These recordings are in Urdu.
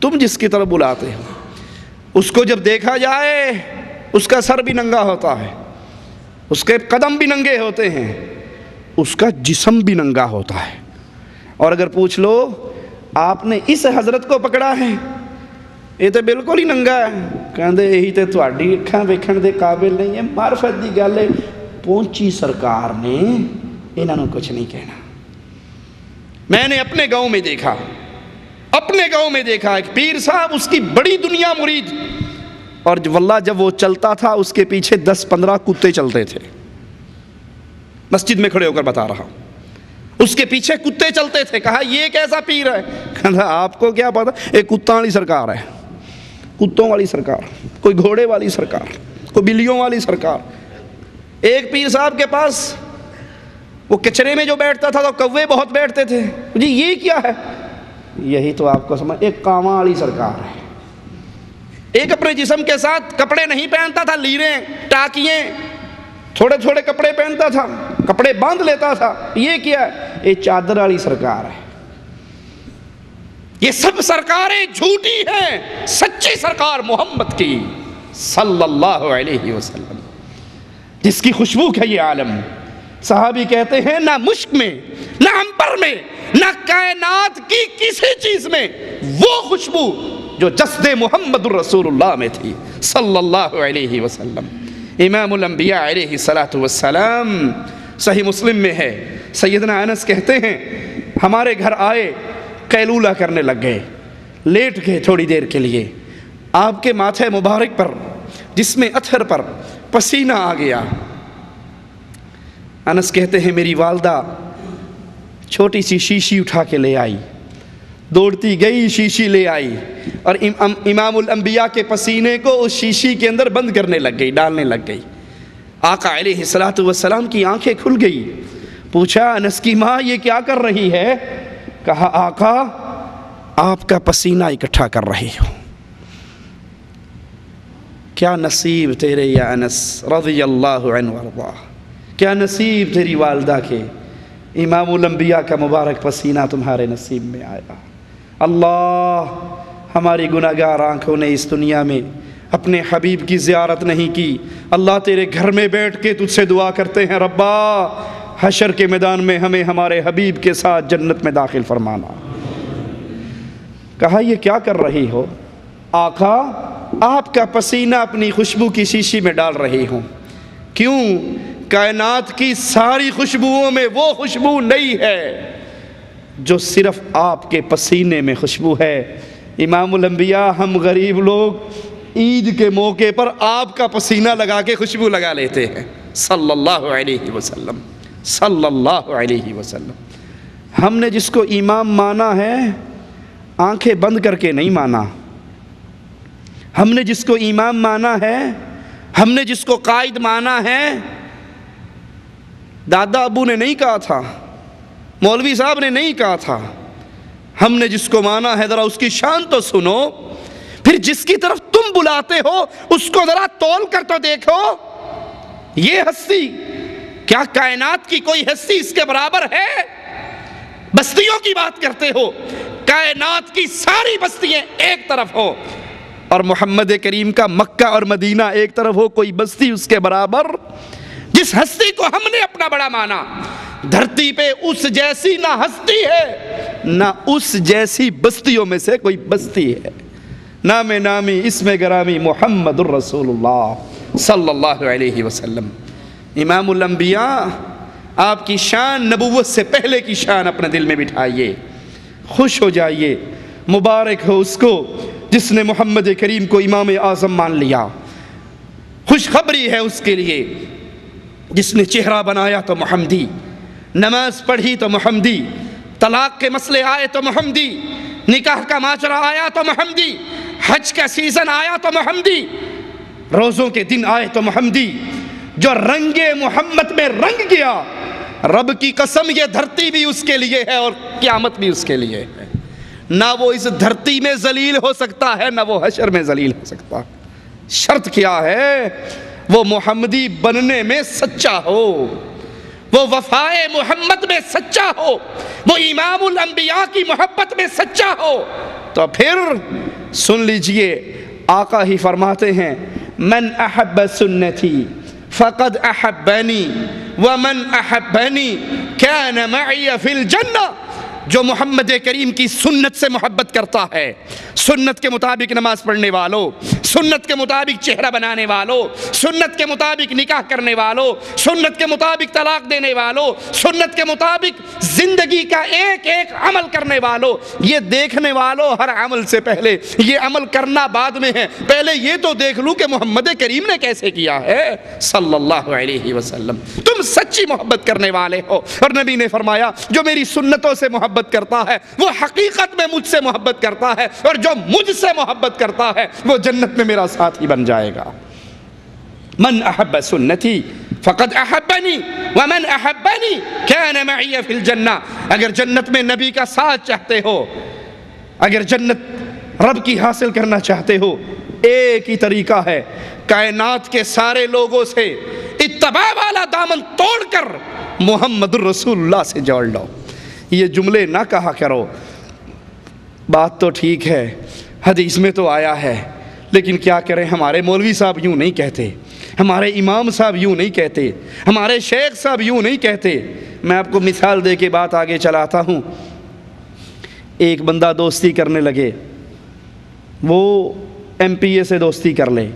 تم جس کی طرف بلاتے ہو اس کو جب دیکھا جائے اس کا سر بھی ننگا ہوتا ہے، اس کے قدم بھی ننگے ہوتے ہیں، اس کا جسم بھی ننگا ہوتا ہے۔ اور اگر پوچھ لو آپ نے اس حضرت کو پکڑا ہے، یہ تو بالکل ہی ننگا ہے، کہندے یہی تے تہاڈی اکھاں ویکھن دے قابل نہیں ہے، معرفت دی گل ہے، پہنچی سرکار نے انہاں نوں کچھ نہیں کہنا۔ میں نے اپنے گاؤں میں دیکھا ایک پیر صاحب، اس کی بڑی دنیا مرید، اور واللہ جب وہ چلتا تھا اس کے پیچھے 10-15 کتے چلتے تھے۔ مسجد میں کھڑے ہو کر بتا رہا ہوں، اس کے پیچھے کتے چلتے تھے۔ کہا یہ کیسا پیر ہے؟ کہا آپ کو کیا پتا، ایک کتوں والی سرکار ہے، کتوں والی سرکار، کوئی گھوڑے والی سرکار، کوئی بلیوں والی سرکار۔ ایک پیر صاحب کے پاس وہ کچرے میں جو بیٹھتا تھا تو کوے بہت بیٹھتے تھے۔ جی یہ کیا ہے؟ یہی تو آپ کو سمجھ، ایک کانواں والی سرکار ہے۔ ایک اپنے جسم کے ساتھ کپڑے نہیں پہنتا تھا، لیریں ٹاکییں تھوڑے تھوڑے کپڑے پہنتا تھا، کپڑے باندھ لیتا تھا۔ یہ کیا ہے؟ یہ چادر والی سرکار ہے۔ یہ سب سرکاریں جھوٹی ہیں، سچی سرکار محمد کی صلی اللہ علیہ وسلم، جس کی خوشبو ہے یہ عالم۔ صحابی کہتے ہیں نہ مشک میں، نہ عنبر میں، نہ کائنات کی کسی چیز میں وہ خوشبو جو جسد محمد الرسول اللہ میں تھی صلی اللہ علیہ وسلم۔ امام الانبیاء علیہ السلام، صحیح مسلم میں ہے، سیدنا انس کہتے ہیں ہمارے گھر آئے، قیلولہ کرنے لگ گئے، لیٹ گئے تھوڑی دیر کے لیے۔ آپ کے ماتھے مبارک پر، جسم اطہر پر پسینہ آ گیا۔ انس کہتے ہیں میری والدہ چھوٹی سی شیشی اٹھا کے لے آئی، دوڑتی گئی شیشی لے آئی، اور امام الانبیاء کے پسینے کو اس شیشی کے اندر بند کرنے لگ گئی، ڈالنے لگ گئی۔ آقا علیہ السلام کی آنکھیں کھل گئی۔ پوچھا انس کی ماں یہ کیا کر رہی ہے؟ کہا آقا آپ کا پسینہ اکٹھا کر رہی ہوں۔ کیا نصیب تیرے یا انس رضی اللہ عنہ وارضاہ، کیا نصیب تیری والدہ کے، امام الانبیاء کا مبارک پسینہ تمہارے نصیب میں آیا۔ اللہ ہماری گناہگار آنکھوں نے اس دنیا میں اپنے حبیب کی زیارت نہیں کی۔ اللہ تیرے گھر میں بیٹھ کے تجھ سے دعا کرتے ہیں ربا حشر کے میدان میں ہمیں ہمارے حبیب کے ساتھ جنت میں داخل فرمانا۔ کہا یہ کیا کر رہی ہو؟ آقا آپ کا پسینہ اپنی خوشبو کی شیشی میں ڈال رہی ہوں۔ کیوں؟ کائنات کی ساری خوشبوؤں میں وہ خوشبو نہیں ہے جو صرف آپ کے پسینے میں خوشبو ہے۔ امام الانبیاء ہم غریب لوگ عید کے موقع پر آپ کا پسینہ لگا کے خوشبو لگا لیتے ہیں صلی اللہ علیہ وسلم۔ صلی اللہ علیہ وسلم۔ ہم نے جس کو امام مانا ہے آنکھیں بند کر کے نہیں مانا، ہم نے جس کو امام مانا ہے، ہم نے جس کو قائد مانا ہے، دادا ابو نے نہیں کہا تھا، مولوی صاحب نے نہیں کہا تھا، ہم نے جس کو مانا ہے ذرا اس کی شان تو سنو، پھر جس کی طرف تم بلاتے ہو اس کو ذرا تول کر تو دیکھو۔ یہ ہستی، کیا کائنات کی کوئی ہستی اس کے برابر ہے؟ بستیوں کی بات کرتے ہو، کائنات کی ساری بستیاں ایک طرف ہو اور محمد کریم کا مکہ اور مدینہ ایک طرف ہو، کوئی بستی اس کے برابر؟ جس ہستی کو ہم نے اپنا بڑا مانا، دھرتی پہ اس جیسی نہ ہستی ہے نہ اس جیسی بستیوں میں سے کوئی بستی ہے۔ نام نامی اسم گرامی محمد الرسول اللہ صلی اللہ علیہ وسلم، امام الانبیاء۔ آپ کی شان، نبوت سے پہلے کی شان اپنے دل میں بٹھائیے، خوش ہو جائیے، مبارک ہو اس کو جس نے محمد کریم کو امام اعظم مان لیا، خوشخبری ہے اس کے لیے جس نے چہرہ بنایا تو محمدی، نماز پڑھی تو محمدی، طلاق کے مسئلے آئے تو محمدی، نکاح کا ماجرا آیا تو محمدی، حج کا سیزن آیا تو محمدی، روزوں کے دن آئے تو محمدی۔ جو رنگ محمد میں رنگ گیا، رب کی قسم یہ دھرتی بھی اس کے لیے ہے اور قیامت بھی اس کے لیے ہے۔ نہ وہ اس دھرتی میں ذلیل ہو سکتا ہے، نہ وہ حشر میں ذلیل ہو سکتا۔ شرط کیا ہے؟ وہ محمدی بننے میں سچا ہو، وہ وفائے محمد میں سچا ہو، وہ امام الانبیاء کی محبت میں سچا ہو۔ تو پھر سن لیجئے، آقا ہی فرماتے ہیں من احب سنتی فقد احبنی ومن احبنی کان معی فی الجنہ۔ جو محمد کریم کی سنت سے محبت کرتا ہے، سنت کے مطابق نماز پڑھنے والوں، سنت کے مطابق چہرہ بنانے والوں، سنت کے مطابق نکاح کرنے والوں، سنت کے مطابق طلاق دینے والوں، سنت کے مطابق زندگی کا ایک ایک عمل کرنے والوں، یہ دیکھنے والوں ہر عمل سے پہلے یہ عمل کرنا بعد میں ہے، پہلے یہ تو دیکھ لوں کہ محمد کریم نے کیسے کیا ہے صلی اللہ علیہ وسلم۔ تم سچی محبت کرنے والے ہو، اور نبی نے فرمایا جو میری سنتوں سے محبت کرتا ہے وہ حقیقت میں مجھ سے محبت کرتا ہے، اور جو مجھ سے محبت کرتا ہے وہ جنت میں میرا ساتھی بن جائے گا۔ من احب سنتی فقد احبنی ومن احبنی کان معی فی الجنہ۔ اگر جنت میں نبی کا ساتھ چاہتے ہو، اگر جنت رب کی حاصل کرنا چاہتے ہو، ایک ہی طریقہ ہے، کائنات کے سارے لوگوں سے اتباع والا دامن توڑ کر محمد الرسول اللہ سے جوڑ لو۔ یہ جملے نہ کہا کرو، بات تو ٹھیک ہے، حدیث میں تو آیا ہے، لیکن کیا کریں، ہمارے مولوی صاحب یوں نہیں کہتے، ہمارے امام صاحب یوں نہیں کہتے، ہمارے شیخ صاحب یوں نہیں کہتے۔ میں آپ کو مثال دے کے بات آگے چلاتا ہوں۔ ایک بندہ دوستی کرنے لگے، وہ ایم پی اے سے دوستی کر لے،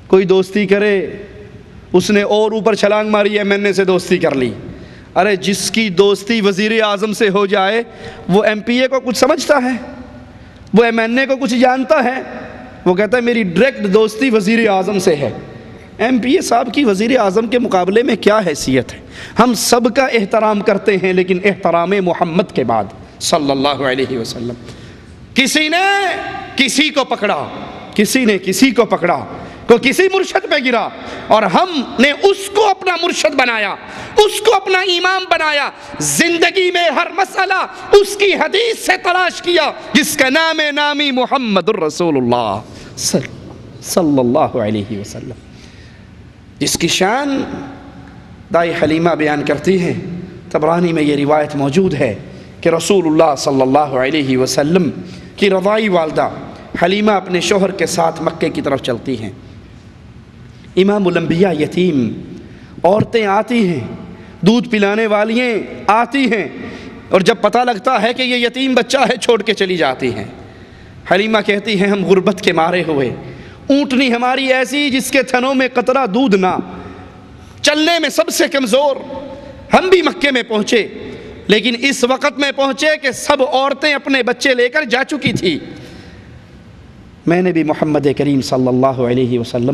کوئی دوستی کرے، اس نے اور اوپر چھلانگ ماری ایم این اے سے دوستی کر لی۔ ارے جس کی دوستی وزیر اعظم سے ہو جائے وہ ایم پی اے کو کچھ سمجھتا ہے؟ وہ ایم این اے کو کچھ جانتا ہے؟ وہ کہتا ہے میری ڈائریکٹ دوستی وزیر اعظم سے ہے۔ ایم پی اے صاحب کی وزیر اعظم کے مقابلے میں کیا حیثیت ہے؟ ہم سب کا احترام کرتے ہیں، لیکن احترام محمد کے بعد صلی اللہ علیہ وسلم۔ کسی نے کسی کو پکڑا، کسی نے کسی کو پکڑا، کوئی کسی مرشد پہ گرا، اور ہم نے اس کو اپنا مرشد بنایا، اس کو اپنا امام بنایا، زندگی میں ہر مسئلہ اس کی حدیث سے تلاش کیا، جس کا نام نامی محمد الرسول اللہ صلی اللہ علیہ وسلم، جس کی شان دائی حلیمہ بیان کرتی ہیں، طبرانی میں یہ روایت موجود ہے کہ رسول اللہ صلی اللہ علیہ وسلم کی رضائی والدہ حلیمہ اپنے شوہر کے ساتھ مکے کی طرف چلتی ہیں۔ امام الانبیاء یتیم، عورتیں آتی ہیں، دودھ پلانے والیاں آتی ہیں، اور جب پتہ لگتا ہے کہ یہ یتیم بچہ ہے چھوڑ کے چلی جاتی ہیں۔ حلیمہ کہتی ہیں ہم غربت کے مارے ہوئے، اونٹنی ہماری ایسی جس کے تھنوں میں قطرہ دودھ نہ، چلنے میں سب سے کمزور، ہم بھی مکے میں پہنچے، لیکن اس وقت میں پہنچے کہ سب عورتیں اپنے بچے لے کر جا چکی تھی۔ میں نے بھی محمد کریم صلی اللہ علیہ وسلم